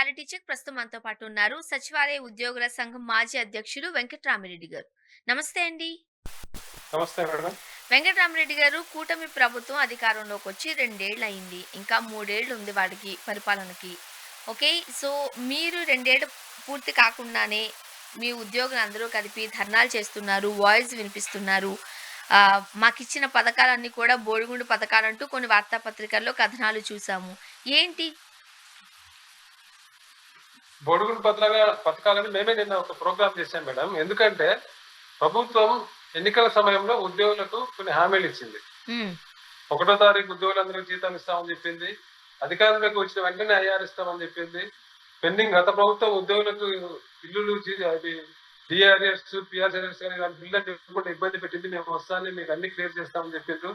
Reality check ప్రస్తుతం మనతో పాటు ఉన్నారు సచివాలయ ఉద్యోగుల సంఘం మాజీ అధ్యక్షులు వెంకట్రామిరెడ్డి గారు. నమస్తే అండి. నమస్తే మేడం. వెంకట్రామిరెడ్డి గారు, కూటమి ప్రభుత్వం అధికారంలోకి వచ్చి 2 ఏళ్ళు అయింది. ఇంకా 3 ఏళ్ళు ఉంది వాడికి పరిపాలనకి. ఓకే. సో, మీరు 2 ఏళ్ళు పూర్తి కాకుండానే మీ ఉద్యోగులందరూ కలిపి ధర్నాలు చేస్తున్నారు. వాయిస్ వినిపిస్తున్నారు. మాకిచ్చిన పథకాలన్నీ కూడా బోడిగుండు పథకాలంటూ కొన్ని వార్తాపత్రికల్లో కథనాలు చూసాము. ఏంటి? బొడుగుల పథకాలని మేమే నిన్న ఒక ప్రోగ్రామ్ చేశాం మేడం. ఎందుకంటే ప్రభుత్వం ఎన్నికల సమయంలో ఉద్యోగులకు కొన్ని హామీలు ఇచ్చింది. 1వ తారీఖు ఉద్యోగులందరికీ జీతాలు ఇస్తామని చెప్పింది. అధికారంలోకి వచ్చిన వెంటనే ఐఆర్ ఇస్తామని చెప్పింది. పెండింగ్ గత ప్రభుత్వం ఉద్యోగులకు ఇల్లులు అది డిఆర్ఎస్ పిఆర్ఎస్ బిల్లు కూడా ఇబ్బంది పెట్టింది. మేము వస్తానే మీకు అన్ని క్లియర్ చేస్తామని చెప్పిండ్రు.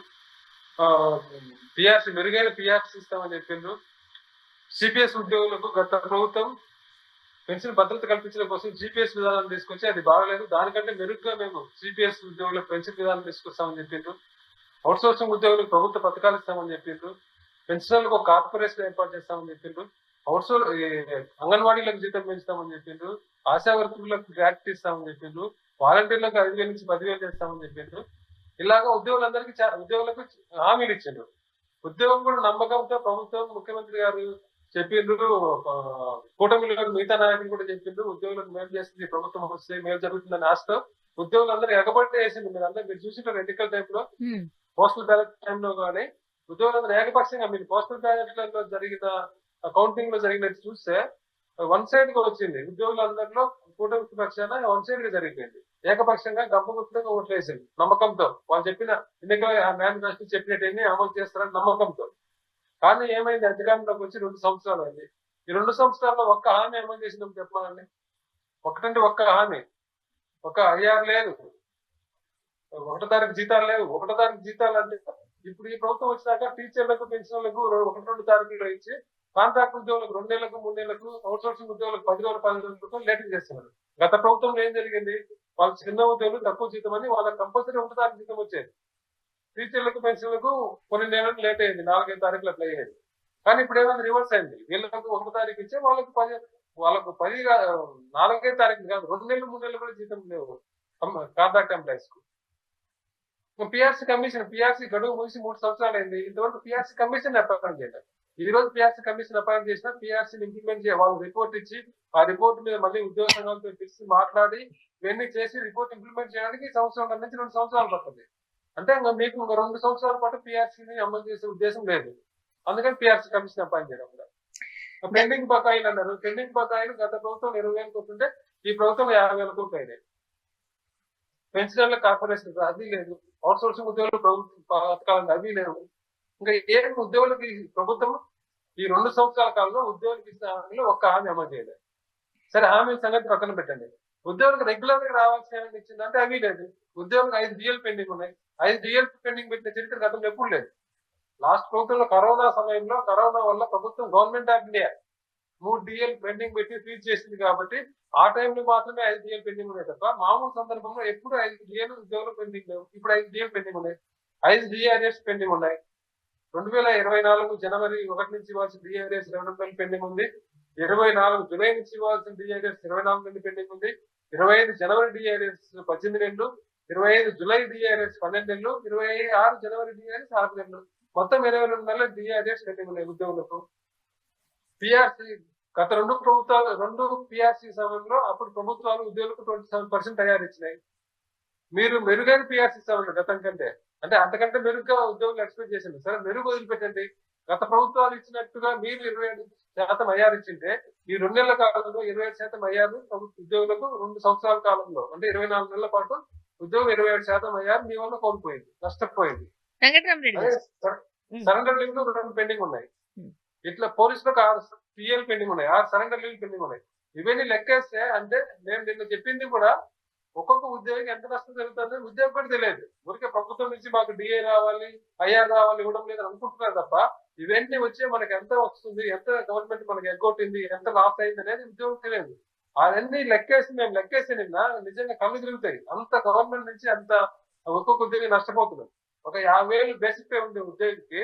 పిఆర్సీ మెరుగైన పిఆర్సీ ఇస్తామని చెప్పిండ్రు. సిపిఎస్ ఉద్యోగులకు గత ప్రభుత్వం పెన్షన్ భద్రత కల్పించడం కోసం జీపీఎస్ విధానం తీసుకొచ్చి అది బాగలేదు. దానికంటే మెరుగ్గా మేము సిపిఎస్ ఉద్యోగులకు పెన్షన్ విధానం తీసుకొస్తామని చెప్పిండ్రు. అవుట్ సోర్సింగ్ ఉద్యోగులకు ప్రభుత్వ పథకాలు ఇస్తామని చెప్పిండ్రు. పెన్షనర్లకు ఒక కార్పొరేషన్ ఏర్పాటు చేస్తామని చెప్పిండ్రు. అంగన్వాడీలకు జీతం పెంచుతామని చెప్పిండ్రు. ఆశా వర్కర్లకు గ్రాట్యుటీ ఇస్తామని చెప్పిండ్రు. వాలంటీర్లకు 5,000 నుంచి 10,000 చేస్తామని చెప్పిండ్రు. ఇలాగా ఉద్యోగులకు హామీలు ఇచ్చిండ్రు. ఉద్యోగం కూడా నమ్మకంతో ప్రభుత్వం ముఖ్యమంత్రి గారు చెప్పిండ్రు. కూటమిలో మిగతా నాయకులు కూడా చెప్పిండ్రు ఉద్యోగులకు మేలు చేస్తుంది ప్రభుత్వం వస్తే మేలు జరుగుతుందని ఆశతో ఉద్యోగులందరూ ఎగబట్టి వేసింది. మీరు చూసింటారు ఎన్నికల టైంలో, పోస్టల్ బ్యాలెట్ టైంలో కానీ ఉద్యోగులందరూ ఏకపక్షంగా మీరు పోస్టల్ బ్యాలెట్లలో జరిగిన కౌంటింగ్ లో జరిగినట్టు చూస్తే 1 సైడ్ గా వచ్చింది. ఉద్యోగులందరిలో కూటమి పక్షాన 1 సైడ్ గా జరిగిపోయింది. ఏకపక్షంగా గంపగుప్తంగా ఓట్లు వేసింది నమ్మకంతో. వాళ్ళు చెప్పిన ఎన్నికల మేనిఫెస్టో చెప్పినట్టు అమలు చేస్తారని నమ్మకంతో. కానీ ఏమైంది? అధికారంలోకి వచ్చి 2 సంవత్సరాలు అయింది. ఈ 2 సంవత్సరాల్లో ఒక్క హామీ అమలు చేసిందని చెప్పాలండి. ఒకటంటే ఒక్క హామీ, ఒక ఐఆర్ లేదు, 1వ తారీఖు జీతాలు లేవు. 1వ తారీఖు జీతాలు అంటే ఇప్పుడు ఈ ప్రభుత్వం వచ్చినాక టీచర్లకు పెన్షన్లకు 1-2 తారీఖులు ఇచ్చి కాంట్రాక్ట్ ఉద్యోగులకు 2 నెలలకు 3 నెలలకు అవుట్ సోర్సింగ్ ఉద్యోగులకు 10 రోజులు 15 రోజులు లేటింగ్ చేస్తున్నారు. గత ప్రభుత్వంలో ఏం జరిగింది? వాళ్ళు చిన్న ఉద్యోగులు తక్కువ జీతం అని వాళ్ళకి కంపల్సరీ 1వ తారీఖు జీతం వచ్చేది. టీచర్లకు పెన్షన్లకు కొన్ని నెలలకు లేట్ అయింది, 4-5 తారీఖులు అట్లా అయ్యేది. కానీ ఇప్పుడు ఏమైనా రివర్స్ అయింది. వీళ్ళకు 1వ తారీఖు ఇచ్చే వాళ్ళకు 10 4-5 తారీఖులు కాదు, 2 నెలలు 3 నెలలు కూడా జీతం లేవు కాంట్రాక్ట్ ఎంప్లాయీస్ కు. పిఆర్సీ గడువు ముగిసి 3 సంవత్సరాలు అయింది. ఇంతవరకు పిఆర్సీ కమిషన్ అపాయింట్ చేయాలి. ఈ రోజు పిఆర్సీ కమిషన్ అపాయింట్ చేసినా పిఆర్సీని ఇంప్లిమెంట్ చేయాలి. వాళ్ళు రిపోర్ట్ ఇచ్చి ఆ రిపోర్ట్ మీద మళ్ళీ ఉద్యోగ సంఘాలతో పిలిచి మాట్లాడి ఇవన్నీ చేసి రిపోర్ట్ ఇంప్లిమెంట్ చేయడానికి సంవత్సరం నుంచి 2 సంవత్సరాలు పడుతుంది. అంటే మీకు ఇంకో 2 సంవత్సరాల పాటు పిఆర్సీని అమలు చేసే ఉద్దేశం లేదు. అందుకని పిఆర్సీ కమిషన్ అపాయింట్ చేయడం కూడా. పెండింగ్ బకాయిలు అన్నారు. పెండింగ్ బకాయిలు గత ప్రభుత్వం 20,000 కోట్లుంటే ఈ ప్రభుత్వం 50,000 కోట్లు అయినాయి. పెన్షనర్ల కార్పొరేషన్ అది లేదు. అవుట్ సోర్సింగ్ ఉద్యోగులు ప్రభుత్వ పథకాలు అవి లేవు. ఇంకా ఏ ఉద్యోగులకి ప్రభుత్వం ఈ 2 సంవత్సరాల కాలంలో ఉద్యోగులకు ఇచ్చిన హామీలో ఒక్క హామీ అమలు చేయలేదు. సరే, హామీ సంగతి పక్కన పెట్టండి. ఉద్యోగులకు రెగ్యులర్ గా రావాల్సిన ఇచ్చిందంటే అవి లేదు. ఉద్యోగులకు 5 డిఎల్ పెండింగ్ ఉన్నాయి. 5 డిఎల్ పెండింగ్ పెట్టిన చరిత్ర గతంలో ఎప్పుడు లేదు. లాస్ట్ ప్రభుత్వంలో కరోనా సమయంలో కరోనా వల్ల ప్రభుత్వం government of India 3 DL pending పెట్టి ఫీజ్ చేసింది కాబట్టి ఆ టైంలో మాత్రమే 5 డిఎల్ పెండింగ్ ఉన్నాయి తప్ప మామూలు సందర్భంలో ఎప్పుడు 5 డిఎల్ ఉద్యోగులు పెండింగ్ లేవు. ఇప్పుడు 5 డిఎల్ పెండింగ్ ఉన్నాయి. 5 డిఆర్ఎస్ పెండింగ్ ఉన్నాయి. 2024 జనవరి 1 నుంచి ఇవ్వాల్సిన డిఆర్ఎస్ 22 పెండింగ్ ఉంది. 24 జూలై నుంచి ఇవ్వాల్సిన డిఆర్ఎస్ 24 నుండి పెండింగ్ ఉంది. 25 జనవరి డిఆర్ఎస్ 18 నెలలు, 25 జూలై డిఆర్ఎస్ 12 నెలలు, 26 జనవరి డిఆర్ఎస్ 6 నెలలు, మొత్తం 22 నెలల డిఆర్ఎస్ పెండింగ్ ఉన్నాయి ఉద్యోగులకు. పిఆర్సీ గత 2 పిఆర్సీ సమయంలో అప్పుడు ప్రభుత్వాలు ఉద్యోగులకు 27% ఐఆర్ ఇచ్చినాయి. మీరు మెరుగైన పిఆర్సీ సమయంలో గతం కంటే అంటే అంతకంటే మెరుగ్గా ఉద్యోగులు ఎక్స్పెక్ట్ చేసింది. సరే, మెరుగు వదిలిపెట్టండి. గత ప్రభుత్వాలు ఇచ్చినట్టుగా మీరు 25% ఐఆర్ ఇచ్చింటే ఈ 2 నెలల కాలంలో 25% ఐఆర్ ఉద్యోగులకు 2 సంవత్సరాల కాలంలో అంటే 24 నెలల పాటు ఉద్యోగం 27% ఐఆర్ మీ వల్ల కోల్పోయింది, నష్టపోయింది. సరెండర్ లీవ్లు 2 పెండింగ్ ఉన్నాయి. ఇట్లా పోలీసులకు 6 టీఎల్ పెండింగ్ ఉన్నాయి, 6 సరెండర్ లీవ్లు పెండింగ్ ఉన్నాయి. ఇవన్నీ లెక్కేస్తే అంటే నేను నిన్న చెప్పింది కూడా ఒక్కొక్క ఉద్యోగికి ఎంత నష్టం జరుగుతుంది ఉద్యోగం కూడా తెలియదు. ఊరికే ప్రభుత్వం నుంచి మాకు డిఏ రావాలి, ఐఆర్ రావాలి ఇవ్వడం లేదు అనుకుంటున్నారు తప్ప ఇవన్నీ వచ్చే మనకి ఎంత వస్తుంది, ఎంత గవర్నమెంట్ మనకి ఎగ్గొట్టింది, ఎంత లాస్ అయింది అనేది ఉద్యోగం తెలియదు. అవన్నీ మేము లెక్కేసి నిన్న నిజంగా కళ్ళు తిరుగుతాయి. అంత గవర్నమెంట్ నుంచి అంత ఒక్కొక్క ఉద్యోగి నష్టపోతున్నాం. ఒక 50,000 బేసిక్ పే ఉంది ఉద్యోగికి,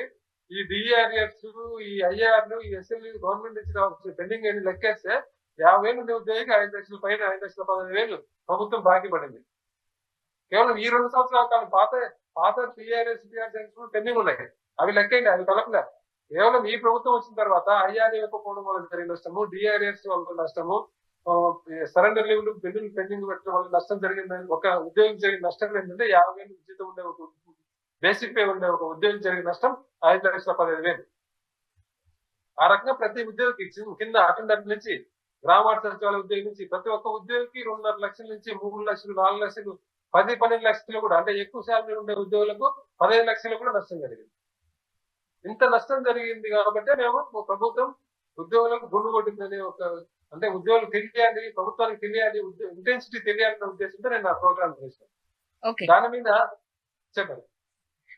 ఈ డిఆర్ఎస్, ఈ ఐఆర్లు, ఈ ఎస్ఎల్ గవర్నమెంట్ ఇచ్చిన పెండింగ్ అని లెక్కేస్తే 50,000 ఉండే ఉద్యోగికి 5 లక్షల పైన 5,15,000 ప్రభుత్వం బాకీ పడింది. కేవలం ఈ 2 సంవత్సరాల కాలం పాత టీఆర్ఎస్ పెండింగ్ ఉన్నాయి. అవి లెక్కండి, అవి కలపలే. కేవలం ఈ ప్రభుత్వం వచ్చిన తర్వాత ఐఆర్ ఇవ్వకపోవడం వల్ల జరిగిన నష్టము, డిఆర్ఎస్ వల్ల నష్టము, సరెండర్ లీవ్లు బిల్లులు పెండింగ్ పెట్టడం వల్ల నష్టం జరిగిందని ఒక ఉద్యోగం జరిగిన నష్టం ఏంటంటే 50,000 జీతం ఉండే ఒక బేసిక్ పే ఉండే ఒక ఉద్యోగం జరిగిన నష్టం 5,15,000. ఆ రకంగా ప్రతి ఉద్యోగికి కింద అటెండర్ నుంచి గ్రామ సచివాలయ ఉద్యోగి నుంచి ప్రతి ఒక్క ఉద్యోగికి 2.5 లక్షల నుంచి 3 లక్షలు, 4 లక్షలు, 10-12 లక్షలు కూడా, అంటే ఎక్కువ శాలరీ ఉండే ఉద్యోగులకు 15 లక్షలు కూడా నష్టం జరిగింది. ఇంత నష్టం జరిగింది కాబట్టి మేము ప్రభుత్వం ఉద్యోగులకు గుండు కొట్టిందని అంటే ఉద్యోగులు తెలియాలి, ప్రభుత్వానికి తెలియాలి, ఇంటెన్సిటీ తెలియాలన్న ఉద్దేశంతో నేను ఆ ప్రోగ్రామ్ చేశాను. దాని మీద చెప్పండి.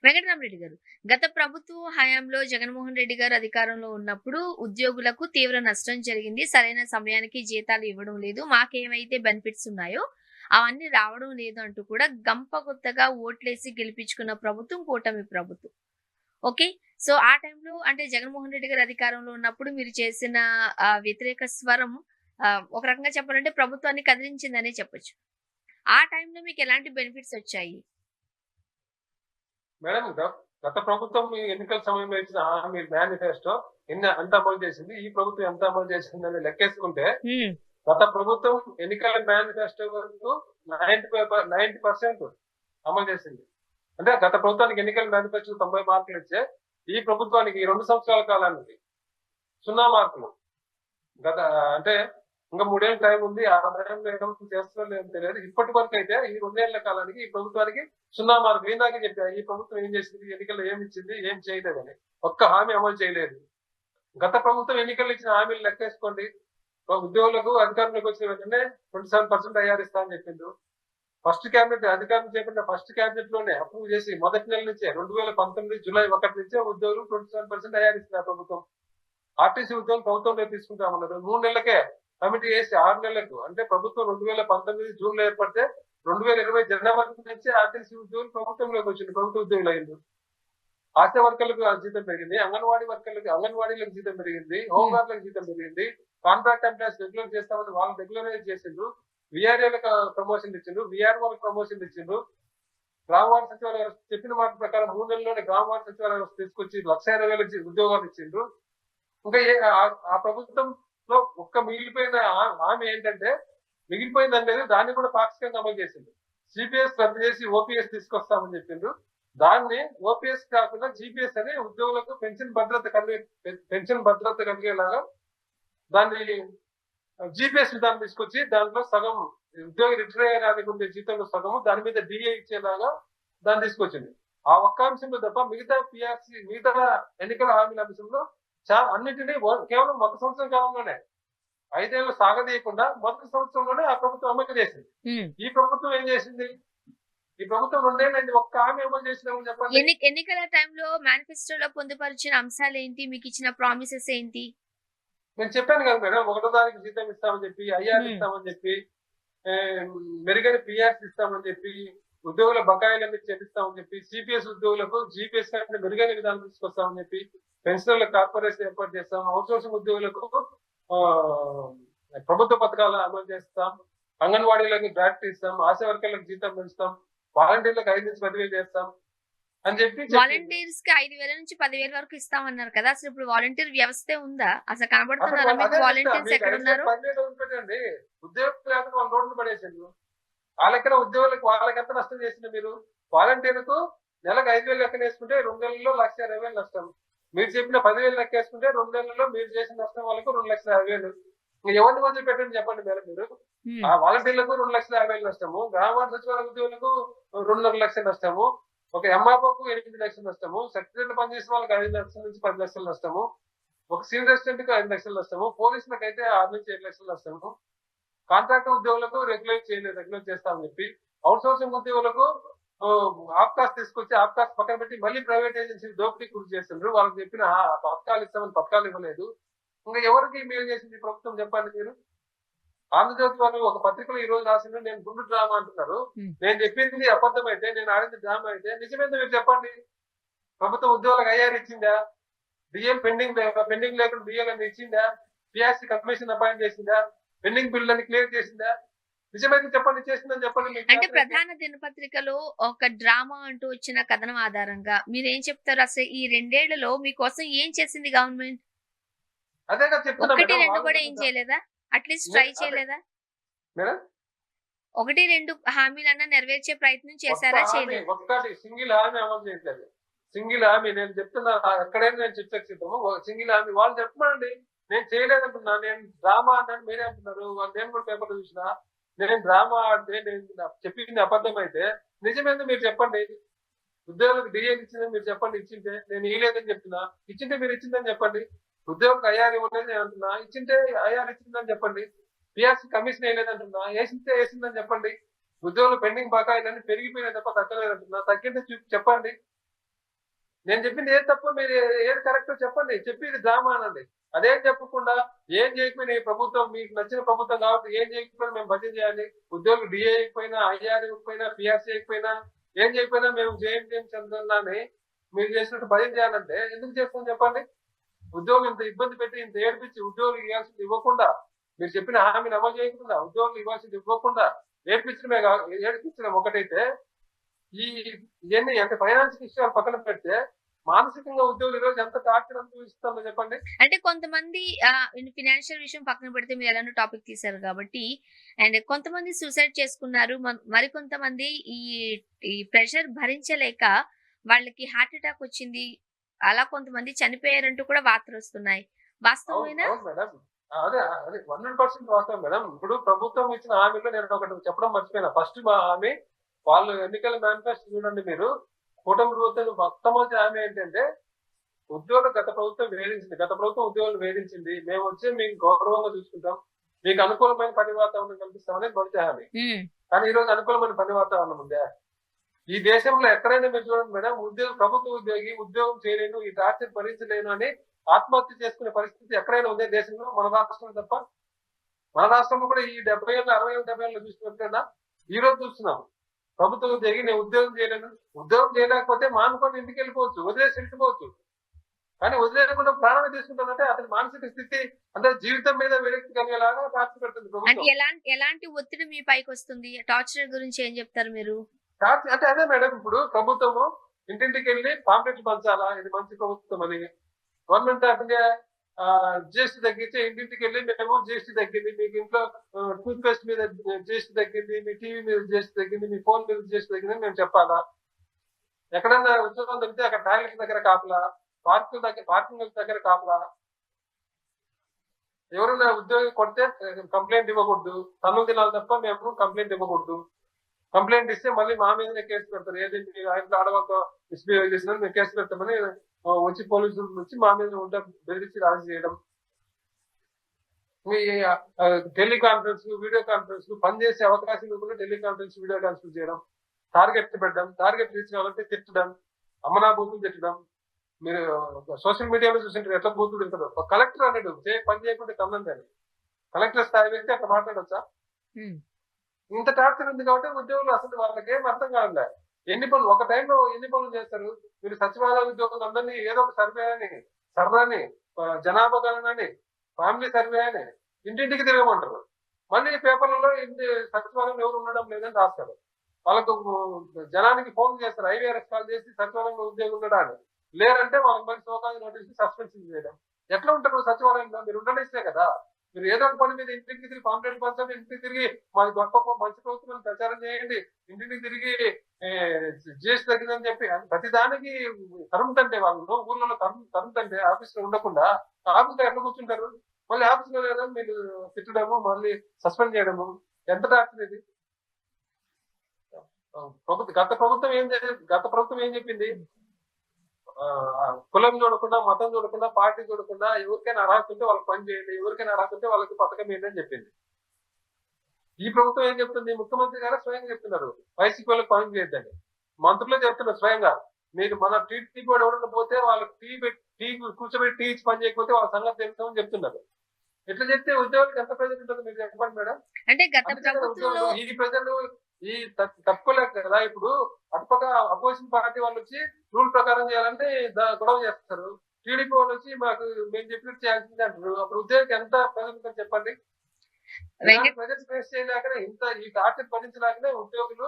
వెంకటరామరెడ్డి గారు, గత ప్రభుత్వ హయాంలో జగన్మోహన్ రెడ్డి గారు అధికారంలో ఉన్నప్పుడు ఉద్యోగులకు తీవ్ర నష్టం జరిగింది. సరైన సమయానికి జీతాలు ఇవ్వడం లేదు, మాకేమైతే బెనిఫిట్స్ ఉన్నాయో అవన్నీ రావడం లేదు అంటూ కూడా గంపగుత్తగా ఓట్లేసి గెలిపించుకున్న ప్రభుత్వం కూటమి ప్రభుత్వం. ఓకే, సో ఆ టైంలో అంటే జగన్మోహన్ రెడ్డి గారు అధికారంలో ఉన్నప్పుడు మీరు చేసిన వ్యతిరేక స్వరం ఒక రకంగా చెప్పాలంటే ప్రభుత్వాన్ని కదిలించిందనే చెప్పొచ్చు. ఆ టైంలో మీకు ఎలాంటి బెనిఫిట్స్ వచ్చాయి? మేడం, గత ప్రభుత్వం ఎన్నికల సమయంలో ఇచ్చిన హామీ మేనిఫెస్టో ఎంత అమలు చేసింది, ఈ ప్రభుత్వం ఎంత అమలు చేసింది అని లెక్కేసుకుంటే గత ప్రభుత్వం ఎన్నికల మేనిఫెస్టో వరకు 90% అమలు చేసింది. అంటే గత ప్రభుత్వానికి ఎన్నికల మేనిఫెస్టో 90 మార్కులు ఇచ్చే ఈ ప్రభుత్వానికి 2 సంవత్సరాల కాలానికి 0 మార్కులు. గత అంటే ఇంకా 3 ఏళ్ళ టైం ఉంది. ఆ టైంలో చేస్తారో లేదో తెలియదు. ఇప్పటి వరకు అయితే ఈ 2 ఏళ్ల కాలానికి ఈ ప్రభుత్వానికి 0 మార్కులు. ఇందాకే చెప్పా, ఈ ప్రభుత్వం ఏం చేసింది, ఎన్నికల్లో ఏమి ఇచ్చింది, ఏం చేయలేదని. ఒక్క హామీ అమలు చేయలేదు. గత ప్రభుత్వం ఎన్నికల్లో ఇచ్చిన హామీలు లెక్కేసుకోండి. ఉద్యోగులకు అధికారంలోకి వచ్చిన వెంటనే 27% ఐఆర్ ఇస్తా అని చెప్పిండు. ఫస్ట్ క్యాబినెట్ అధికారం చేపట్టిన ఫస్ట్ క్యాబినెట్ లోనే అప్రూవ్ చేసి మొదటి నెల నుంచే 2019 జూలై 1 నుంచే ఉద్యోగులు 27% ఐఆర్ ఇస్తున్నారు ప్రభుత్వం. ఆర్టీసీ ఉద్యోగులు ప్రభుత్వంలో తీసుకుంటామన్నారు. 3 నెలలకే కమిటీ వేసి 6 నెలలకు, అంటే ప్రభుత్వం 2019 జూన్ లో ఏర్పడితే 2020 జనవరి నుంచి ఆర్టీసీ ఉద్యోగులు ప్రభుత్వంలోకి వచ్చింది, ప్రభుత్వ ఉద్యోగులు అయింది. ఆశా వర్కర్లకు జీతం పెరిగింది, అంగన్వాడీలకు జీతం పెరిగింది, హోంగార్డులకు జీతం పెరిగింది, కాంట్రాక్ట్ ఎంప్లాయీస్ రెగ్యులర్ చేస్తామని వాళ్ళు రెగ్యులరైజ్ చేసిండ్రు, విఆర్ఏలకు ప్రమోషన్ ఇచ్చిండ్రు, విఆర్ఓలకు ప్రమోషన్ ఇచ్చిండ్రు. గ్రామవార్డు సచివాలయ వ్యవస్థ చెప్పిన మాట ప్రకారం 3 నెలల్లోనే గ్రామవార్డు సచివాలయ వ్యవస్థ తీసుకొచ్చి 1,20,000 ఉద్యోగాలు ఇచ్చిండ్రు. ఇంకా ఆ ప్రభుత్వంలో ఒక్క మిగిలిపోయిన హామీ ఏంటంటే, మిగిలిపోయింది అనేది దాన్ని కూడా పాక్షికంగా అమలు చేసింది. సిపిఎస్ రద్దు చేసి ఓపీఎస్ తీసుకొస్తామని చెప్పిండ్రు. దాన్ని ఓపీఎస్ కాకుండా జీపీఎస్ అని ఉద్యోగులకు పెన్షన్ భద్రత కలిగేలాగా దాన్ని జీపీఎస్ విధానం తీసుకొచ్చి దాంట్లో సగం ఉద్యోగి రిటైర్ అయ్యడానికి ఉండే జీతంలో సగము దాని మీద డిఏ ఇచ్చేలాగా దాన్ని తీసుకొచ్చింది. ఆ ఒక్క అంశంలో తప్ప మిగతా పిఆర్సీ, మిగతా ఎన్నికల హామీల అంశంలో అన్నింటినీ కేవలం 1 సంవత్సరం కాలంలోనే 5 ఏళ్ళు సాగదీయకుండా మొదటి సంవత్సరంలోనే ఆ ప్రభుత్వం అమలు చేసింది. ఈ ప్రభుత్వం ఏం చేసింది? ఈ ప్రభుత్వం 2 ఏళ్ళైంది, ఒక్క హామీ అమలు చేసినామని చెప్పండి. ఎన్నికల టైంలో మేనిఫెస్టోలో పొందుపరిచిన అంశాలు ఏంటి, మీకు ఇచ్చిన ప్రామిసెస్ ఏంటి? నేను చెప్పాను కదా మేడం, 1వ తారీఖు జీతం ఇస్తామని చెప్పి, ఐఆర్ ఇస్తామని చెప్పి, మెరుగైన పిఆర్సీ ఇస్తామని చెప్పి, ఉద్యోగుల బకాయిలన్నీ చెల్లిస్తామని చెప్పి, సిపిఎస్ ఉద్యోగులకు జీపీఎస్ కంటే మెరుగైన విధానం తీసుకొస్తామని చెప్పి, పెన్షనర్ల కార్పొరేషన్ ఏర్పాటు చేస్తాం, అవుట్సోర్సింగ్ ఉద్యోగులకు ప్రభుత్వ పథకాలు అమలు చేస్తాం, అంగన్వాడీలకు గ్రాట్యుటీ ఇస్తాం, ఆశా వర్కర్లకు జీతం పెంచుతాం, వాలంటీర్లకు 5 నుంచి 10,000 చేస్తాం అని చెప్పి. వాలంటీర్స్ కి 5,000 నుంచి 10,000 వరకు ఇస్తామన్నారు కదా, అసలు ఇప్పుడు వాలంటీర్ వ్యవస్థే ఉందా? అసలు కనబడుతున్నారా మీకు? వాలంటీర్స్ ఎక్కడ ఉన్నారు? ఉద్యోగులు లేకపోతే వాళ్ళు రోడ్లు పడేసారు. వాళ్ళెక్కడ ఉద్యోగులకు వాళ్ళకి ఎంత నష్టం చేసింది మీరు? వాలంటీర్కు నెలకు 5,000 లెక్క వేసుకుంటే 2 నెలల్లో 1,50,000 నష్టం. మీరు చెప్పిన 10,000 లెక్క వేసుకుంటే 2 నెలల్లో మీరు చేసిన నష్టం వాళ్ళకు 2,50,000. ఎవరిని వదిలి పెట్టండి చెప్పండి మేడం మీరు? ఆ వాలంటీర్లకు 2,50,000 నష్టము, గ్రామ సచివాలయ ఉద్యోగులకు 2.5 లక్షల నష్టము, ఒక ఎంఆర్ఓకు 8 లక్షల నష్టము, సెక్రటరీలు పనిచేసిన వాళ్ళకి 5 లక్షల నుంచి 10 లక్షల నష్టము, ఒక సీనియర్ అసిస్టెంట్ కు 5 లక్షల నష్టము, పోలీసులకు అయితే 6 నుంచి 7 లక్షల నష్టము, కాంట్రాక్టర్ ఉద్యోగులకు రెగ్యులర్ చేస్తామని చెప్పి, అవుట్ సోర్సింగ్ ఉద్యోగులకు ఆప్కాస్ తీసుకొచ్చి ఆప్కాస్ పక్కన పెట్టి మళ్ళీ ప్రైవేట్ ఏజెన్సీ దోపిడీ గురి చేస్తున్నారు. వాళ్ళకి చెప్పిన పథకాలు ఇస్తామని పథకాలు ఇవ్వలేదు. ఇంకా ఎవరికి మేలు చేసింది ప్రభుత్వం చెప్పండి మీరు? ఆంధ్రజ్యోతి వాళ్ళు ఒక పత్రికలో ఈ రోజు రాసిండ్రు, నేను గుండు డ్రామా అంటున్నారు. నేను చెప్పింది అబద్ధం అయితే, నేను ఆడింది డ్రామా అయితే నిజమేందో మీరు చెప్పండి. ప్రభుత్వం ఉద్యోగులకు ఐఆర్ ఇచ్చిందా? డిఎల్ పెండింగ్ లేకుండా డిఎల్ అని ఇచ్చిందా? పిఆర్సీ కమిషన్ అపాయింట్ చేసిందా? పెండింగ్ బిల్ అని క్లియర్ చేసిందా? నిజమైతే చెప్పండి, చేసిందని చెప్పండి. మీకు అంటే చేతనైతే ప్రధాన దినపత్రికలో ఒక డ్రామా అంటూ వచ్చిన కథనం ఆధారంగా మీరేం చెప్తారు? అసలు ఈ 2 ఏళ్లలో మీకోసం ఏం చేసింది గవర్నమెంట్? అదే కదా చెప్తున్నా 1, మేడం. 2 వాళ్ళు కూడా ఏం చేయలేదా? అట్లీస్ట్ ట్రై అదే చేయలేదా? మేడం, 1, 2 హామీలన్నా నెరవేర్చే ప్రయత్నం ఒక్క చేశారా? హామీ, చేయలేదా? ఒక్కటి సింగిల్ హామీ అమలు చేయట్లేదు. సింగిల్ హామీ నేను చెప్తున్నా, ఎక్కడైనా నేను చర్చకు సిద్ధము. సింగిల్ హామీ వాళ్ళు చెప్పమండి. నేను చేయలేదంటున్నా, నేను డ్రామా అన్నాను, మీరే అంటున్నారు. నేను కూడా పేపర్లో చూసిన, నేను డ్రామా అంటే నేను చెప్పింది అబద్ధం అయితే నిజమేందో మీరు చెప్పండి. ఉద్యోగులకు డిఏలు ఇచ్చిందని మీరు చెప్పండి. ఇచ్చింటే నేను ఇవ్వలేదని చెప్తున్నా, ఇచ్చింటే మీరు ఇచ్చిందని చెప్పండి. ఉద్యోగులకు ఐఆర్ ఇవ్వలేదు నేను అంటున్నా, ఇచ్చింటే ఐఆర్ ఇచ్చిందని చెప్పండి. పిఆర్సీ కమిషన్ వేయలేదంటున్నా, వేసింటే వేసిందని చెప్పండి. ఉద్యోగులు పెండింగ్ బకాయిలన్నీ పెరిగిపోయినా తప్ప తగ్గలేదంటున్నా, తగ్గింటే చెప్పండి. నేను చెప్పింది ఏది తప్ప, మీరు ఏది కరెక్టో చెప్పండి. చెప్పి డ్రామా అనండి. అదేం చెప్పకుండా ఏం చేయకపోయినా ఈ ప్రభుత్వం మీకు నచ్చిన ప్రభుత్వం కాబట్టి ఏం చేయకపోయినా మేము భజన చేయాలి. ఉద్యోగులు డిఏ అయిపోయినా, ఐఆర్ ఇవ్వకపోయినా, పిఆర్సీ అయిపోయినా, ఏం చేయకపోయినా మేము జేఎం చంద్రన్నాని మీరు చేసినట్టు భజన చేయాలంటే ఎందుకు చేస్తాం చెప్పండి. ఉద్యోగులు ఇంత ఇబ్బంది పెట్టి, ఇంత ఏడిపించి ఉద్యోగులు ఇవ్వాల్సింది ఇవ్వకుండా, మీరు చెప్పిన హామీని అమలు చేయకుండా, ఉద్యోగులు ఇవ్వాల్సింది ఇవ్వకుండా ఏడిపించడం ఒకటైతే, ఇవన్నీ అంటే ఫైనాన్స్ విషయాలు పక్కన పెడితే మానసికంగా ఉద్యోగులు ఈరోజు ఎంత టార్చర్ అనుభవిస్తుందో చెప్పండి. అంటే కొంతమంది ఫినాన్షియల్ విషయం పక్కన పెడితే మీరు ఎలానో టాపిక్ తీశారు కాబట్టి, అండ్ కొంతమంది సూసైడ్ చేసుకున్నారు. మరికొంతమంది ఈ ఈ ప్రెషర్ భరించలేక వాళ్ళకి హార్ట్ అటాక్ వచ్చింది. అలా కొంతమంది చనిపోయారంటూ కూడా వార్తలు వస్తున్నాయి. అవును వాస్తవమేనా? అవును మేడం. అదే అదే 100% వాస్తవం మేడం. ఇప్పుడు ప్రభుత్వం ఇచ్చిన హామీలో నేను ఒకటి చెప్పడం మర్చిపోయినా. ఫస్ట్ మా హామీ, వాళ్ళు ఎన్నికల మేనిఫెస్టో చూడండి మీరు. కూటమి ప్రభుత్వం మొట్టమొదటి హామీ ఏంటంటే, ఉద్యోగులు గత ప్రభుత్వం వేధించింది. గత ప్రభుత్వం ఉద్యోగులు వేధించింది. మేము వచ్చి మీకు గౌరవంగా చూసుకుంటాం, మీకు అనుకూలమైన పని వాతావరణం కల్పిస్తామని మొదటి హామీ. ఉమ్, కానీ ఈ రోజు అనుకూలమైన పని వాతావరణం ఉందా? ఈ దేశంలో ఎక్కడైనా మీరు చూడండి మేడం, ప్రభుత్వ ఉద్యోగి ఉద్యోగం చేయలేను, ఈ టార్చర్ భరించలేను అని ఆత్మహత్య చేసుకునే పరిస్థితి ఎక్కడైనా ఉందే దేశంలో? మన రాష్ట్రం తప్ప. మన రాష్ట్రంలో కూడా ఈ 70 ఏళ్ళు 60 ఏళ్ళు 70 ఏళ్ళు చూసినట్టుగా ఈ రోజు చూస్తున్నాం. ప్రభుత్వ ఉద్యోగి నేను ఉద్యోగం చేయలేను, ఉద్యోగం చేయలేకపోతే మానుకొని ఇంటికి వెళ్ళిపోవచ్చు, వదిలేసి వెళ్ళిపోవచ్చు. కానీ వదిలేయకుండా ప్రాణమే తీసుకుంటానంటే అతని మానసిక స్థితి అంటే జీవితం మీద విరక్తి కలిగేలాగా టార్చర్ పెడుతుంది అంటే ప్రభుత్వం. ఎలాంటి ఒత్తిడి మీ పైకి వస్తుంది? టార్చర్ గురించి ఏం చెప్తారు మీరు? టార్చర్ అంటే అదే మేడం, ఇప్పుడు ప్రభుత్వము ఇంటింటికి వెళ్ళి పాంప్లెట్లు పంచాలా, ఇది మంచి ప్రభుత్వం అని. గవర్నమెంట్ ఆఫ్ ఇండియా జిఎస్టీ తగ్గించి ఇంటింటికి వెళ్ళి మేము జిఎస్టీ తగ్గింది, మీకు ఇంట్లో టూత్ పేస్ట్ మీద జిఎస్టీ తగ్గింది, మీ టీవీ మీద జిఎస్టీ తగ్గింది, మీ ఫోన్ మీద జిఎస్టీ తగ్గింది మేము చెప్పాలా? ఎక్కడన్నా ఉద్యోగం తగ్గితే అక్కడ టాయిలెట్ దగ్గర కాపలా, పార్కింగ్ దగ్గర కాపలా. ఎవరైనా ఉద్యోగి కొడితే కంప్లైంట్ ఇవ్వకూడదు, తన్నులు తినాలి తప్ప మేము కంప్లైంట్ ఇవ్వకూడదు. కంప్లైంట్ ఇస్తే మళ్ళీ మా మీదనే కేసు పెడతారు. ఏది మీరు ఆయన ఆడవాళ్ళతో మిస్బిహేవ్ చేసినా మేము కేసు పెడతామని వచ్చి పోలీసులు వచ్చి మా మీద ఉంటే బెదిరించి అరెస్ట్ చేయడం. మీ టెలికాన్ఫరెన్స్, వీడియో కాన్ఫరెన్స్ పనిచేసే అవకాశం లేకుండా టెలికాన్ఫరెన్స్, వీడియో కాన్ఫరెన్స్ చేయడం, టార్గెట్ పెట్టడం, టార్గెట్ రీచ్ కావాలంటే తిట్టడం, అమ్మనా బూతులు తిట్టడం. మీరు సోషల్ మీడియాలో చూసింటారు ఎట్లా బూతులు తింటారు. కలెక్టర్ అన్నాడు పని చేయకుండా కమ్మంది అని. కలెక్టర్ స్థాయి వ్యక్తి అట్లా మాట్లాడొచ్చా? ఇంత టార్చర్ ఉంది కాబట్టి ఉద్యోగులు అసలు వాళ్ళకి ఏం అర్థం కావాలి. ఎన్ని పనులు ఒక టైంలో ఎన్ని పనులు చేస్తారు మీరు? సచివాలయ ఉద్యోగులు అందరినీ ఏదో ఒక సర్వే అని, సర్రాని, జనాభా గణనని, ఫ్యామిలీ సర్వే అని ఇంటింటికి తిరగమంటారు. మళ్ళీ పేపర్లలో ఇంటి సచివాలయం ఎవరు ఉండడం లేదని రాస్తారు. వాళ్ళకు జనానికి ఫోన్ చేస్తారు, ఐవీఆర్ఎస్ కాల్ చేసి సచివాలయంలో ఉద్యోగం ఉండడానికి లేరంటే వాళ్ళకి మళ్ళీ సోకాజీ నోటీస్ సస్పెన్షన్ చేయడం. ఎట్లా ఉంటారు సచివాలయంలో? మీరు ఉండనిస్తే కదా. మీరు ఏదో ఒక పని మీద ఇంటికి తిరిగి పాంప్లెట్ పంచండి, ఇంటికి తిరిగి మాది గొప్ప మంచి ప్రభుత్వం ప్రచారం చేయండి, ఇంటికి తిరిగి జిఎస్టీ తగ్గిందని చెప్పి ప్రతి దానికి తరుముతంటే వాళ్ళు ఊర్లలో తరుముతంటే ఆఫీస్ లో ఉండకుండా ఆఫీస్ లో ఎట్లా కూర్చుంటారు? మళ్ళీ ఆఫీస్ లో లేదా మీరు తిట్టడము, మళ్ళీ సస్పెండ్ చేయడము. ఎంత టార్చర్ ఇది? గత ప్రభుత్వం ఏం చెప్పింది? కులం చూడకుండా, మతం చూడకుండా, పార్టీ చూడకుండా ఎవరికైనా అర్హత ఉంటే వాళ్ళకి పని చేయండి, ఎవరికైనా అర్హత ఉంటే వాళ్ళకి పథకం ఏంటి అని చెప్పింది. ఈ ప్రభుత్వం ఏం చెప్తుంది? ముఖ్యమంత్రి గారు స్వయంగా చెప్తున్నారు వైసీపీ వాళ్ళకి పని చేయొద్దని. మంత్రులే చెప్తున్నారు స్వయంగా, మీరు మన టీ కూడా ఎవరైనా పోతే వాళ్ళకి టీ కూర్చోబెట్టి టీ ఇచ్చి పని చేయకపోతే వాళ్ళ సంగతి తెలుస్తామని చెప్తున్నారు. ఎట్లా చెప్తే ఉద్యోగులకు ఎంత ప్రజలు ఉంటుంది మీరు చెప్పండి మేడం. అంటే గత అందుకే కదా ప్రభుత్వంలో ఉద్యోగులు ఈ ప్రజలు ఈ తట్టుకోలేక కదా ఇప్పుడు అటుపక్క అపోజిషన్ పార్టీ వాళ్ళు వచ్చి రూల్ ప్రకారం చేయాలంటే గొడవ చేస్తారు. టీడీపీ వాళ్ళు వచ్చి మాకు మేము చెప్పినట్టు చేయాల్సింది అంటారు. అప్పుడు ఉద్యోగికి ఎంత ప్రజలు చెప్పండి. వెంకట ప్రజలు ఫేస్ చేయలేకనే ఇంత ఈ టార్చర్ భరించలేకనే ఉద్యోగులు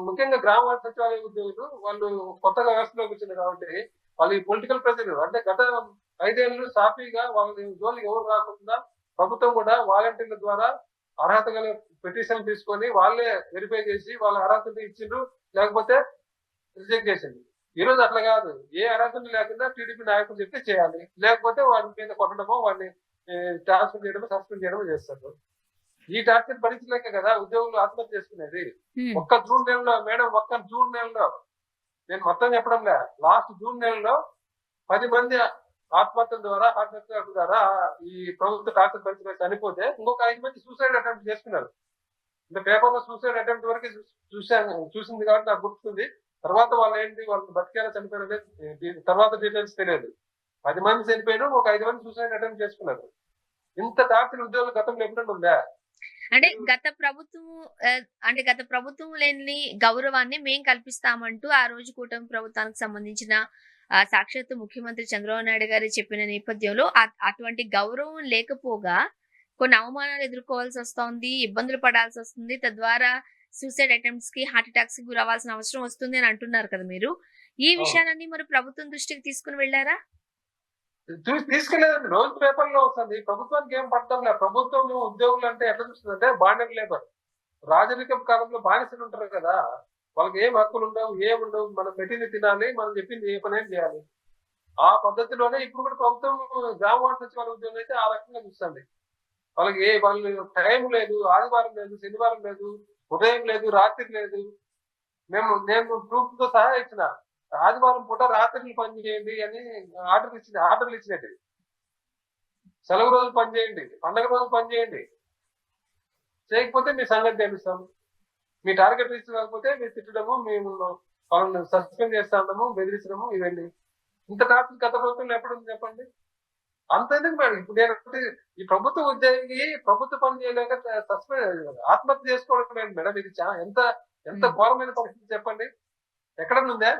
ముఖ్యంగా గ్రామ సచివాలయ ఉద్యోగులు వాళ్ళు కొత్తగా వ్యవస్థలోకి వచ్చింది కాబట్టి వాళ్ళు ఈ పొలిటికల్ ప్రెజర్ అంటే గత 5 ఏళ్ళు సాఫీగా వాళ్ళ జోలికి ఎవరు రాకుండా ప్రభుత్వం కూడా వాలంటీర్ల ద్వారా అర్హత గల పిటిషన్ తీసుకొని వాళ్ళే వెరిఫై చేసి వాళ్ళ అర్హతలు ఇచ్చిండ్రు, లేకపోతే రిజెక్ట్ చేసింది. ఈ రోజు అట్లా కాదు. ఏ అర్హతలు లేకుండా టీడీపీ నాయకులు చెప్తే చేయాలి, లేకపోతే వాడి మీద కొట్టడమో వాడిని ట్రాన్స్ఫర్ చేయడమో సస్పెండ్ చేయడమో చేస్తారు. ఈ టార్చర్ భరించలేక కదా ఉద్యోగులు ఆత్మహత్య చేసుకునేది. ఒక్క జూన్ నెలలో మేడం, ఒక్క జూన్ నెలలో నేను మొత్తం చెప్పడం లే, లాస్ట్ జూన్ నెలలో 10 మంది ఆత్మహత్యల ద్వారా ఈ ప్రభుత్వ టార్చర్ భరించలేక చనిపోతే ఇంకొక 5 మంది సూసైడ్ అటెంప్ట్ చేసుకున్నారు. అంటే పేపర్ లో సూసైడ్ అటెంప్ట్ వరకు చూసింది కాబట్టి నాకు గుర్తుంది. తర్వాత వాళ్ళు ఏంటి, వాళ్ళు బతికేలా చనిపోయిన తర్వాత డీటెయిల్స్ తెలియదు. 10 మంది చనిపోయారు, ఒక 5 మంది సూసైడ్ అటెంప్ట్ చేసుకున్నారు. ఇంత టార్చర్ ఉద్యోగులు గతంలో ఎప్పుడైనా ఉందా? అంటే గత ప్రభుత్వం లేని గౌరవాన్ని మేము కల్పిస్తామంటూ ఆ రోజు కూటమి ప్రభుత్వానికి సంబంధించిన సాక్షాత్తు ముఖ్యమంత్రి చంద్రబాబు నాయుడు గారు చెప్పిన నేపథ్యంలో అటువంటి గౌరవం లేకపోగా కొన్ని అవమానాలు ఎదుర్కోవాల్సి వస్తుంది, ఇబ్బందులు పడాల్సి వస్తుంది, తద్వారా సూసైడ్ అటెంప్ట్స్ కి, హార్ట్ అటాక్స్ కి గురవ్వాల్సిన అవసరం వస్తుంది అని అంటున్నారు కదా మీరు. ఈ విషయాలన్నీ మరి ప్రభుత్వం దృష్టికి తీసుకుని వెళ్ళారా? తీసుకెళ్లేదండి. రోజు పేపర్ లో వస్తుంది. ప్రభుత్వానికి ఏం పడతాం లేదు. ప్రభుత్వం ఉద్యోగులు అంటే ఎట్లా చూస్తుంది అంటే బాండెడ్ లేబర్. రాజరిక కాలంలో బానిసలు ఉంటారు కదా, వాళ్ళకి ఏం హక్కులు ఉండవు, ఏముండవు, మనం పెట్టింది తినాలి, మనం చెప్పింది ఏ పని చేయాలి. ఆ పద్ధతిలోనే ఇప్పుడు కూడా ప్రభుత్వం గ్రామ వార్డు సచివాలయ ఉద్యోగం అయితే ఆ రకంగా చూస్తుంది. వాళ్ళకి వాళ్ళు టైం లేదు, ఆదివారం లేదు, శనివారం లేదు, ఉదయం లేదు, రాత్రి లేదు. నేను ప్రూఫ్ తో సహా ఇచ్చిన, ఆదివారం పూట రాత్రి పని చేయండి అని ఆర్డర్లు ఇచ్చినట్టు. సెలవు రోజులు పని చేయండి, పండగ రోజులు పని చేయండి, చేయకపోతే మీ సంగతి తెలుస్తాం. మీ టార్గెట్ రీచ్ కాకపోతే మీరు తిట్టడము, మేము వాళ్ళని సస్పెండ్ చేస్తాము, బెదిరించడము, ఇవన్నీ. ఇంత టార్గెట్ గత ప్రభుత్వంలో ఎప్పుడు ఉంది చెప్పండి? అంతేందుకు మేడం, ఇప్పుడు నేను ఈ ప్రభుత్వ ఉద్యోగి ప్రభుత్వ పని చేయలేక ఆత్మహత్య చేసుకోవడం లేదు మేడం. ఇది ఎంత ఘోరమైన పరిస్థితి చెప్పండి. ఎక్కడన్నా ఉందా?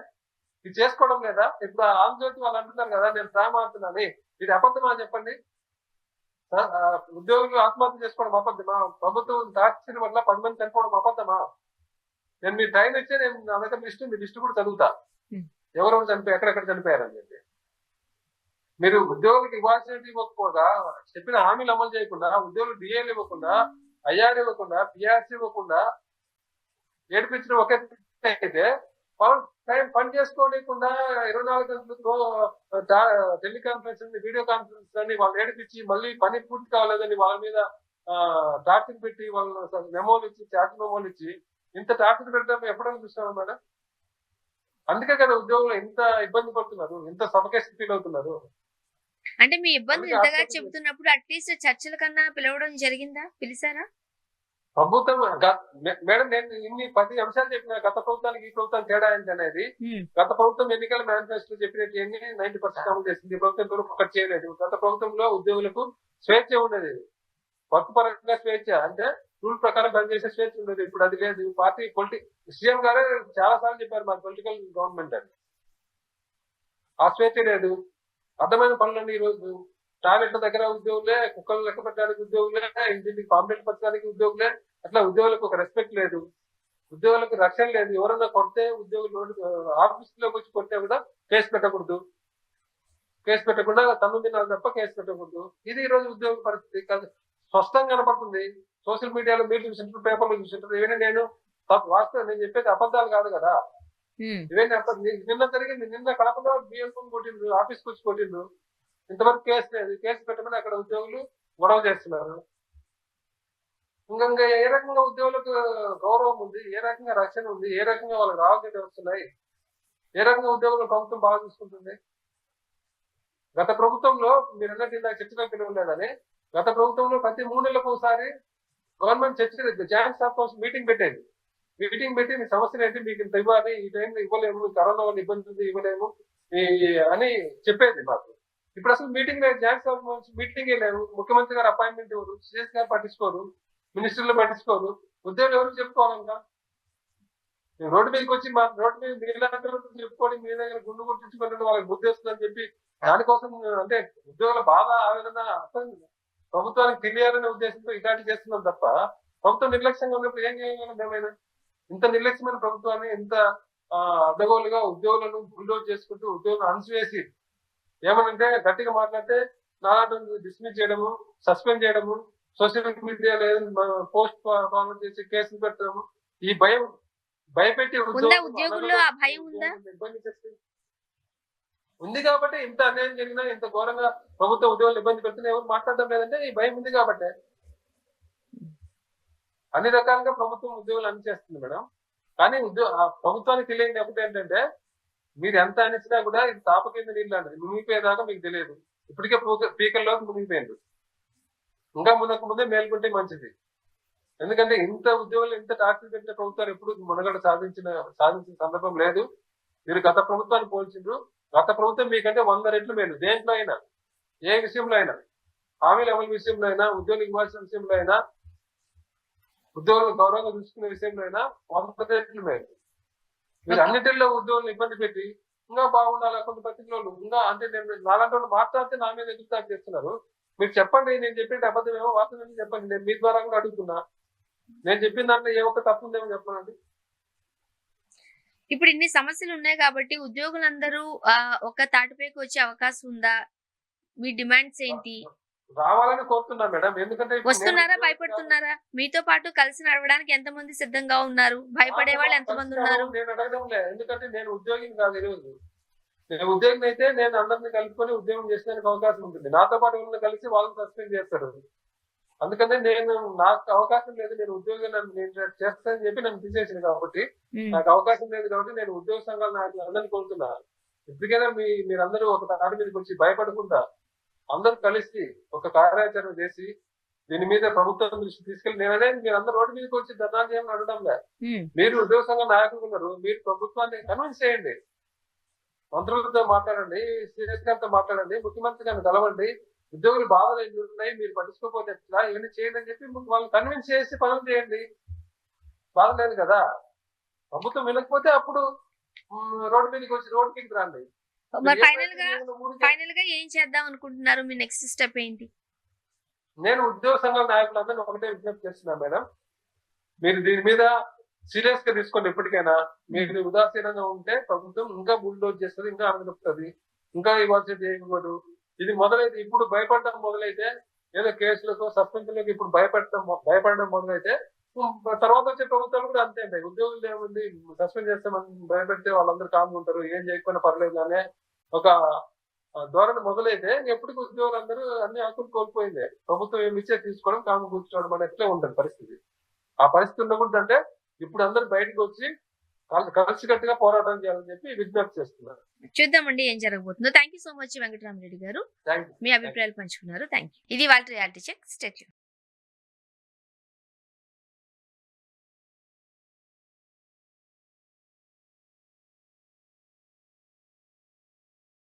ఇది చేసుకోవడం లేదా? ఇప్పుడు ఆంధ్రజ్యోతి వాళ్ళు అంటున్నారు కదా నేను డ్రామా ఆడుతున్నాను, ఇది అబద్ధమా చెప్పండి. ఉద్యోగులు ఆత్మహత్య చేసుకోవడం అబద్ధమా? ప్రభుత్వం దాచిన వల్ల 10 మంది చనిపోవడం అబద్ధమా? నేను మీ టైం ఇచ్చే నేను నా దగ్గర లిస్ట్ కూడా చదువుతా, ఎవరెవరు చనిపోయి ఎక్కడెక్కడ చనిపోయారని చెప్పి. మీరు ఉద్యోగులకు ఇవ్వాల్సినవి ఇవ్వకపోగా, చెప్పిన హామీలు అమలు చేయకుండా, ఉద్యోగులు డిఏలు ఇవ్వకుండా, ఐఆర్ ఇవ్వకుండా, పిఆర్సీ ఇవ్వకుండా ఏడిపించడం ఒకే అయితే, పని చేసుకోలేకుండా 24 గంటలతో టెలికాన్ఫరెన్స్ వీడియో కాన్ఫరెన్స్ అని వాళ్ళు ఏడిపించి మళ్ళీ పని పూర్తి కావాలని వాళ్ళ మీద టార్చర్ పెట్టి వాళ్ళ మెమోలు ఇచ్చి, చార్జ్ మెమోలు ఇచ్చి ఇంత టార్చర్ పెట్టడం ఎప్పుడైనా చూస్తామా మేడం? అందుకే కదా ఉద్యోగులు ఎంత ఇబ్బంది పడుతున్నారు, ఎంత సఫకేషన్ ఫీల్ అవుతున్నారు. అంటే మీ ఇబ్బందులు ఇంతగా చెబుతున్నప్పుడు అట్లీస్ట్ చర్చల కన్నా పిలవడం జరిగిందా? పిలిచారా? ప్రభుత్వం మేడం, నేను ఇన్ని 10 అంశాలు చెప్పిన గత ప్రభుత్వానికి ఈ ప్రభుత్వం తేడా ఏంటి అనేది. గత ప్రభుత్వం ఎన్నికల మేనిఫెస్టో చెప్పినట్టు 90% అమలు చేసింది. ఈ ప్రభుత్వం వరకు ఒకటి చేయలేదు. గత ప్రభుత్వంలో ఉద్యోగులకు స్వేచ్ఛ ఉండేది, వర్క్ పరంగా స్వేచ్ఛ, అంటే రూల్ ప్రకారం పనిచేసే స్వేచ్ఛ ఉండేది. ఇప్పుడు అది లేదు. సీఎం గారే చాలా సార్లు చెప్పారు మాది పొలిటికల్ గవర్నమెంట్ అని. ఆ స్వేచ్ఛ లేదు. అర్థమైన పనులన్నీ ఈ రోజు టాయిలెట్ల దగ్గర ఉద్యోగులే, కుక్కలు లెక్క పెట్టడానికి ఉద్యోగులే, ఇంటికి పాంప్లెట్ పచ్చడానికి ఉద్యోగులే. అట్లా ఉద్యోగులకు ఒక రెస్పెక్ట్ లేదు, ఉద్యోగులకు రక్షణ లేదు. ఎవరన్నా కొడితే ఉద్యోగులు ఆఫీసులోకి వచ్చి కొట్టే కూడా కేసు పెట్టకూడదు, కేసు పెట్టకుండా తను తినాలి తప్ప కేసు పెట్టకూడదు. ఇది ఈ రోజు ఉద్యోగ పరిస్థితి స్పష్టంగా కనపడుతుంది. సోషల్ మీడియాలో మీరు చూసింటారు, పేపర్లో చూసింటారు. ఇవన్నీ నేను వాస్తవం, నేను చెప్పేది అబద్ధాలు కాదు కదా. ఇవన్నీ నిన్న జరిగింది. నిన్న కడపలో బిఎల్పం కొట్టిండ్రు, ఆఫీస్కి వచ్చి కొట్టిండ్రు. ఇంతవరకు కేసు లేదు. కేసు పెట్టమని అక్కడ ఉద్యోగులు గొడవ చేస్తున్నారు. ఇంకా ఏ రకంగా ఉద్యోగులకు గౌరవం ఉంది, ఏ రకంగా రక్షణ ఉంది, ఏ రకంగా వాళ్ళకి రావాల్సి వస్తున్నాయి, ఏ రకంగా ఉద్యోగులు ప్రభుత్వం బాగా చూసుకుంటుంది? గత ప్రభుత్వంలో మీరు అన్నట్టు ఇందాక చర్చలో పిలవలేదని, గత ప్రభుత్వంలో ప్రతి 3 నెలలకు ఒకసారి government joint staff house meeting పెట్టేది. మీటింగ్ పెట్టి మీ సమస్యలు ఏంటి, మీకు ఇంత ఇవ్వాలి, ఈ టైంలో ఇవ్వలేము, కరోనా వల్ల ఇబ్బంది ఉంది, ఇవ్వలేము అని చెప్పేది మాకు. ఇప్పుడు అసలు మీటింగ్ లేదు, జాయింట్ స్టాఫ్ హౌస్ మీటింగే లేవు. ముఖ్యమంత్రి గారు అపాయింట్మెంట్ ఇవ్వరు, సిఎస్ గారు పట్టించుకోరు, మినిస్టర్లు పట్టించుకోరు. ఉద్యోగులు ఎవరు చెప్పుకోవాలి? ఇంకా రోడ్డు మీదకి వచ్చి మా రోడ్డు మీద మీలాంటి చెప్పుకొని మీ దగ్గర గుండు గుర్తించుకుని వాళ్ళకి బుద్ధి వస్తుందని చెప్పి దానికోసం అంటే ఉద్యోగుల బాధ ఆవేదన అర్థం ప్రభుత్వానికి తెలియాలనే ఉద్దేశంతో ఇలాంటి చేస్తున్నాం తప్ప ప్రభుత్వం నిర్లక్ష్యంగా ఉన్నప్పుడు ఏం చేయగలం ఏమైనా ఇంత నిర్లక్ష్యమైన ప్రభుత్వాన్ని ఇంత అడ్డగోలుగా ఉద్యోగులను బుల్డోజ్ చేసుకుంటూ ఉద్యోగులను అణచివేసి ఏమనంటే గట్టిగా మాట్లాడితే నాలాంటి డిస్మిస్ చేయడము సస్పెండ్ చేయడము సోషల్ మీడియాలో పోస్ట్ ఫార్వర్డ్ చేసి కేసులు పెట్టడము ఈ భయం భయపెట్టి ఉద్యోగుల్లో ఆ భయం ఉందా? ఇబ్బంది చేస్తుంది ఉంది కాబట్టి ఇంత అన్యాయం జరిగినా ఇంత ఘోరంగా ప్రభుత్వ ఉద్యోగులు ఇబ్బంది పెడుతున్నా ఎవరు మాట్లాడడం లేదంటే ఈ భయం ఉంది కాబట్టి అన్ని రకాలుగా ప్రభుత్వం ఉద్యోగులు అనిచేస్తుంది మేడం. కానీ ప్రభుత్వానికి తెలియని ఒకటి ఏంటంటే మీరు ఎంత అనిచినా కూడా ఇది తాప కింద నీళ్ళు అంటది మునిగిపోయేదాకా మీకు తెలియదు. ఇప్పటికే పీకల్లోకి మునిగిపోయింది. ఇంకా ముందే మేల్కొంటే మంచిది. ఎందుకంటే ఇంత ఉద్యోగులు ఇంత టాక్సీలు పెట్టిన ప్రభుత్వాలు ఎప్పుడు మునగడ సాధించిన సందర్భం లేదు. మీరు గత ప్రభుత్వాన్ని పోల్చిండ్రు. గత ప్రభుత్వం మీకంటే 100 రెట్లు మేలు. దేంట్లో అయినా ఏ విషయంలో అయినా హామీల అమలు విషయంలో అయినా ఉద్యోగులు ఇవ్వాల్సిన విషయంలో అయినా ఉద్యోగులు గౌరవంగా చూసుకునే విషయంలో అయినా 100 రెట్లు మేలు. మీరు అన్నిటిలో ఉద్యోగులను ఇబ్బంది పెట్టి ఇంకా బాగుండాలి కొంత పత్రికలు ఇంకా అంటే నేను నాలాంటి వాళ్ళు మాట్లాడితే నా మీద ఎదుగుతాకు చేస్తున్నారు. మీరు చెప్పండి నేను చెప్పేది అబద్ధం ఏమో వాస్తవం చెప్పండి. నేను మీ ద్వారా కూడా అడుగుతున్నా. నేను చెప్పిన దాంట్లో ఏ ఒక్క తప్పు ఉందేమో చెప్పనండి. ఇప్పుడు ఇన్ని సమస్యలు ఉన్నాయి కాబట్టి ఉద్యోగులందరూ ఒక తాటిపైకి వచ్చే అవకాశం ఉందా? మీ డిమాండ్స్ ఏంటి? రావాలని కోరుతున్నా మేడం. ఎందుకంటే వస్తున్నారా? భయపడుతున్నారా? మీతో పాటు కలిసి నడవడానికి ఎంతమంది సిద్ధంగా ఉన్నారు? భయపడే వాళ్ళు ఎంతమంది ఉన్నారు? నేను అడగడం లేదు. ఎందుకంటే నేను ఉద్యోగిని కాదు. ఈరోజు నేను ఉద్యోగిని అయితే నేను అందరినీ కలుపుకొని ఉద్యోగం చేసేందుకు అవకాశం ఉంటుంది. నాతో పాటు వాళ్ళని కలిసి వాళ్ళని సస్పెండ్ చేస్తారు. అందుకనే నేను నాకు అవకాశం లేదు. నేను ఉద్యోగం నేను చేస్తానని చెప్పి నన్ను తీసేసింది కాబట్టి నాకు అవకాశం లేదు కాబట్టి నేను ఉద్యోగ సంఘాల నాయకులు అందరినీ కోరుతున్నా. ఇప్పటికైనా మీరందరూ ఒక తాటి మీదకి వచ్చి భయపడకుండా అందరూ కలిసి ఒక కార్యాచరణ చేసి దీని మీద ప్రభుత్వం దృష్టి తీసుకెళ్ళి నేననే మీరందరూ రోడ్డు మీదకి వచ్చి ధర్నాలు చేయమని అడగడం లేదు. మీరు ఉద్యోగ సంఘ నాయకులు ఉన్నారు. మీరు ప్రభుత్వాన్ని కన్విన్స్ చేయండి. మంత్రులతో మాట్లాడండి, సీఎస్ గారితో మాట్లాడండి, ముఖ్యమంత్రి గారిని కలవండి. ఉద్యోగులు బాధలు ఉన్నాయి, మీరు పట్టించుకోకపోతే ఎట్లా ఇవన్నీ చేయండి అని చెప్పి వాళ్ళని కన్విన్స్ చేసి పనులు చేయండి. బాధ లేదు కదా. ప్రభుత్వం వినకపోతే అప్పుడు రోడ్డు మీదకి వచ్చి రోడ్డు మీదకి రండి. ఫైనల్ గా ఏం చేద్దాం అనుకుంటున్నారు? మీ నెక్స్ట్ స్టెప్ ఏంటి? నేను ఉద్యోగ సంఘాల నాయకులందరినీ ఒకటే విజ్ఞప్తి చేస్తున్నా మేడం. మీరు దీని మీద సీరియస్ గా తీసుకోండి. ఎప్పటికైనా మీరు ఉదాసీనంగా ఉంటే ప్రభుత్వం ఇంకా బుల్డోజ్ చేస్తుంది, ఇంకా అనుకుంటుంది, ఇంకా ఇవ్వాల్సింది చేయకూడదు. ఇది మొదలైతే ఇప్పుడు భయపడడం మొదలైతే ఏదో కేసులకు సస్పెన్షన్లకు ఇప్పుడు భయపడడం మొదలైతే తర్వాత వచ్చే ప్రభుత్వాలు కూడా అంతే ఉంటాయి. ఉద్యోగులు ఏముంది సస్పెండ్ చేస్తామని భయపెడితే వాళ్ళందరూ కామ్గా ఉంటారు, ఏం చేయకపోయినా పర్లేదు అనే ఒక ధోరణి మొదలైతే ఎప్పటికీ ఉద్యోగులందరూ అన్ని హక్కులు కోల్పోయింది. ప్రభుత్వం ఏమి ఇచ్చే తీసుకోవడం కాము కూర్చోవడం అనేట్లే ఉంటుంది పరిస్థితి. ఆ పరిస్థితి ఉండకూడదంటే ఇప్పుడు అందరూ బయటకు వచ్చి కలిసికట్టుగా పోరాటం చేయాలని చెప్పి విజ్ఞప్తి చేస్తున్నారు. చూద్దామండి ఏం జరగబోతుందో. Thank you so much Venkataramareddy గారు, మీ అభిప్రాయాలు పంచుకున్నారు. Thank you. ఇది వాళ్ళ రియాలిటీ చెక్. Stay tuned.